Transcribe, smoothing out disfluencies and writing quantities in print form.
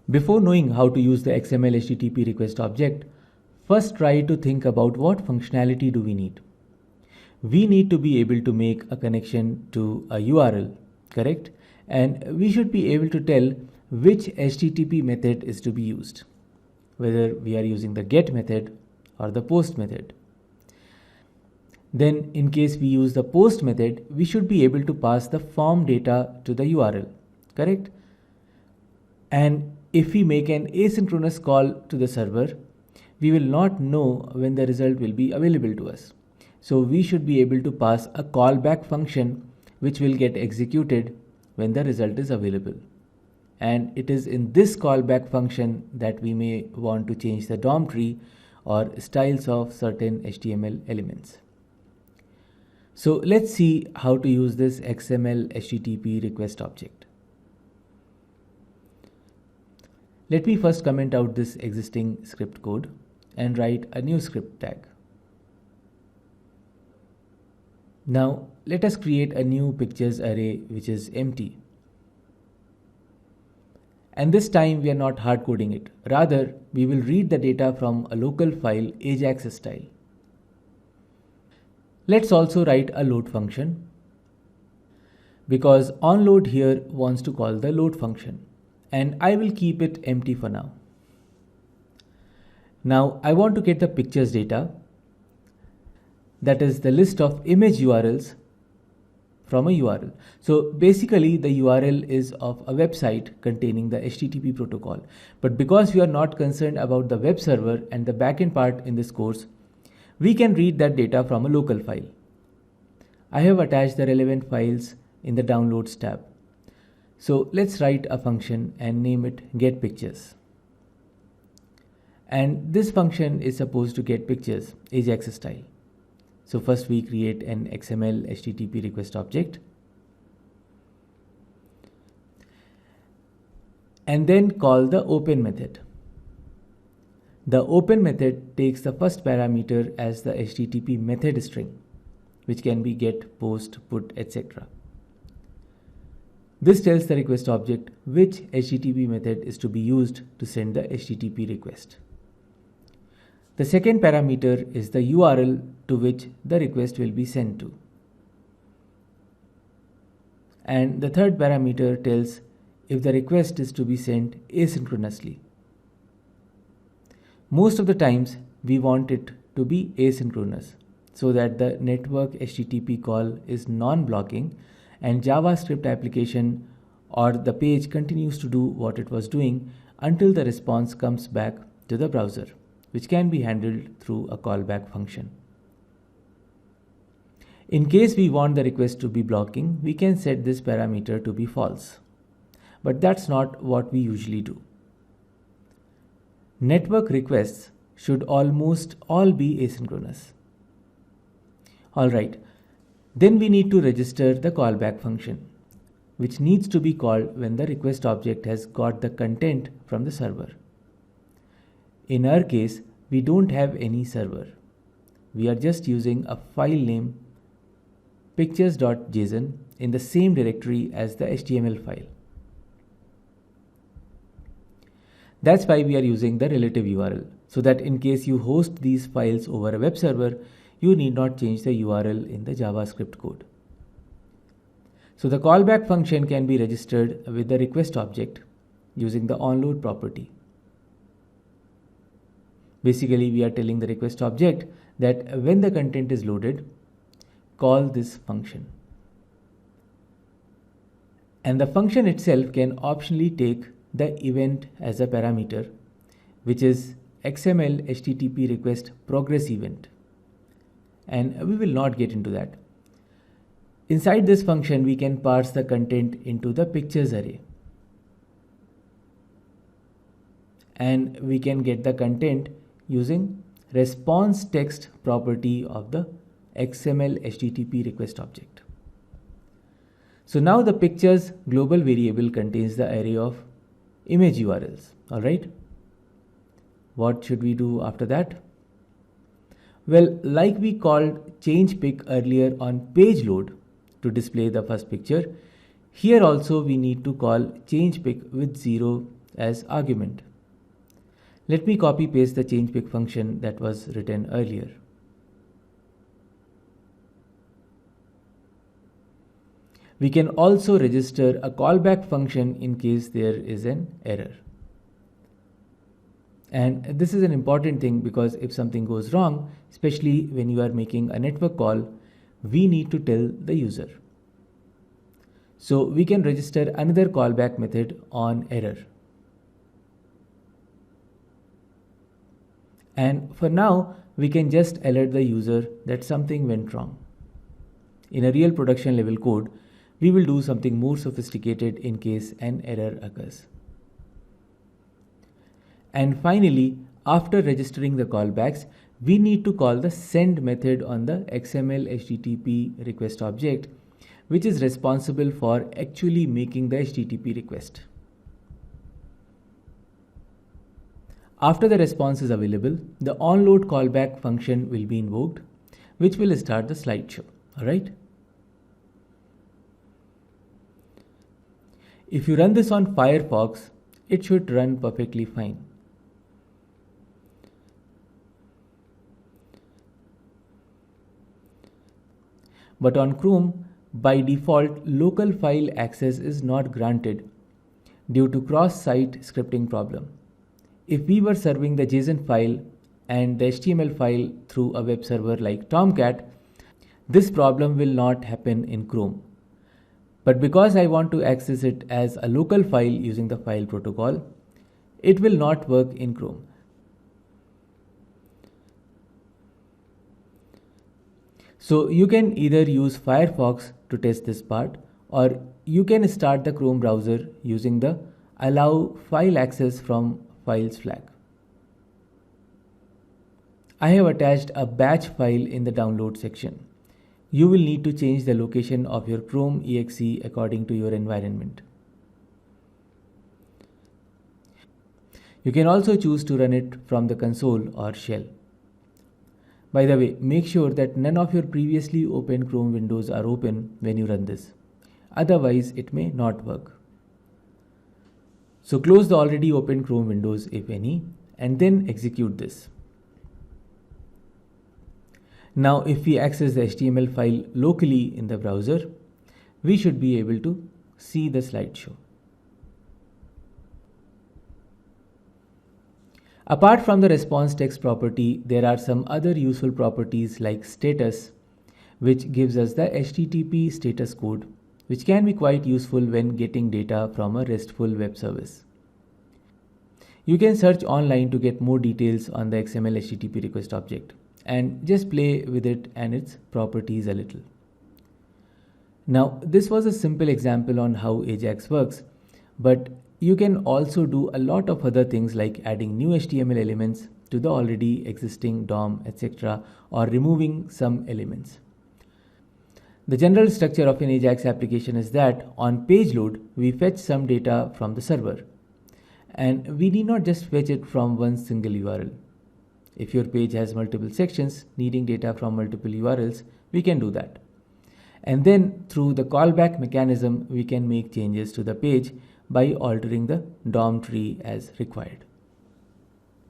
Before knowing how to use the XML HTTP request object, first try to think about what functionality do we need. We need to be able to make a connection to a URL, correct? And we should be able to tell which HTTP method is to be used, whether we are using the GET method or the POST method. Then in case we use the POST method, we should be able to pass the form data to the URL, correct? And if we make an asynchronous call to the server, we will not know when the result will be available to us. So we should be able to pass a callback function which will get executed when the result is available. And it is in this callback function that we may want to change the DOM tree or styles of certain HTML elements. So let's see how to use this XML HTTP request object. Let me first comment out this existing script code and write a new script tag. Now let us create a new pictures array which is empty. And this time we are not hard coding it. Rather, we will read the data from a local file Ajax style. Let's also write a load function, because onload here wants to call the load function, and I will keep it empty for now. Now I want to get the pictures data, that is the list of image URLs from a URL. So basically the URL is of a website containing the HTTP protocol. But because we are not concerned about the web server and the backend part in this course, we can read that data from a local file. I have attached the relevant files in the downloads tab. So let's write a function and name it getPictures. And this function is supposed to get pictures Ajax style. So first we create an XML HTTP request object and then call the open method. The open method takes the first parameter as the HTTP method string, which can be get, post, put, etc. This tells the request object which HTTP method is to be used to send the HTTP request. The second parameter is the URL to which the request will be sent to. And the third parameter tells if the request is to be sent asynchronously. Most of the times we want it to be asynchronous so that the network HTTP call is non-blocking and JavaScript application or the page continues to do what it was doing until the response comes back to the browser, which can be handled through a callback function. In case we want the request to be blocking, we can set this parameter to be false. But that's not what we usually do. Network requests should almost all be asynchronous. Alright, then we need to register the callback function, which needs to be called when the request object has got the content from the server. In our case, we don't have any server. We are just using a file name pictures.json in the same directory as the HTML file. That's why we are using the relative URL, so that in case you host these files over a web server, you need not change the URL in the JavaScript code. So the callback function can be registered with the request object using the onload property. Basically, we are telling the request object that when the content is loaded, call this function. And the function itself can optionally take the event as a parameter, which is XML HTTP request progress event. And we will not get into that. Inside this function, we can parse the content into the pictures array. And we can get the content using response text property of the XML HTTP request object. So now the pictures global variable contains the array of image URLs. Alright. What should we do after that? Well, like we called change pic earlier on page load to display the first picture, here also we need to call change pic with 0 as argument. Let me copy paste the change pick function that was written earlier. We can also register a callback function in case there is an error. And this is an important thing because if something goes wrong, especially when you are making a network call, we need to tell the user. So we can register another callback method on error. And for now, we can just alert the user that something went wrong. In a real production level code, we will do something more sophisticated in case an error occurs. And finally, after registering the callbacks, we need to call the send method on the XMLHttpRequest object, which is responsible for actually making the HTTP request. After the response is available, the onload callback function will be invoked, which will start the slideshow. Alright? If you run this on Firefox, it should run perfectly fine. But on Chrome, by default, local file access is not granted due to cross-site scripting problem. If we were serving the JSON file and the HTML file through a web server like Tomcat, this problem will not happen in Chrome. But because I want to access it as a local file using the file protocol, it will not work in Chrome. So you can either use Firefox to test this part, or you can start the Chrome browser using the allow file access from files flag. I have attached a batch file in the download section. You will need to change the location of your Chrome exe according to your environment. You can also choose to run it from the console or shell. By the way, make sure that none of your previously opened Chrome windows are open when you run this. Otherwise, it may not work. So close the already opened Chrome windows, if any, and then execute this. Now, if we access the HTML file locally in the browser, we should be able to see the slideshow. Apart from the response text property, there are some other useful properties like status, which gives us the HTTP status code, which can be quite useful when getting data from a RESTful web service. You can search online to get more details on the XMLHttpRequest object and just play with it and its properties a little. Now, this was a simple example on how Ajax works, but you can also do a lot of other things like adding new HTML elements to the already existing DOM, etc., or removing some elements. The general structure of an Ajax application is that on page load, we fetch some data from the server. And we need not just fetch it from one single URL. If your page has multiple sections needing data from multiple URLs, we can do that. And then through the callback mechanism, we can make changes to the page by altering the DOM tree as required.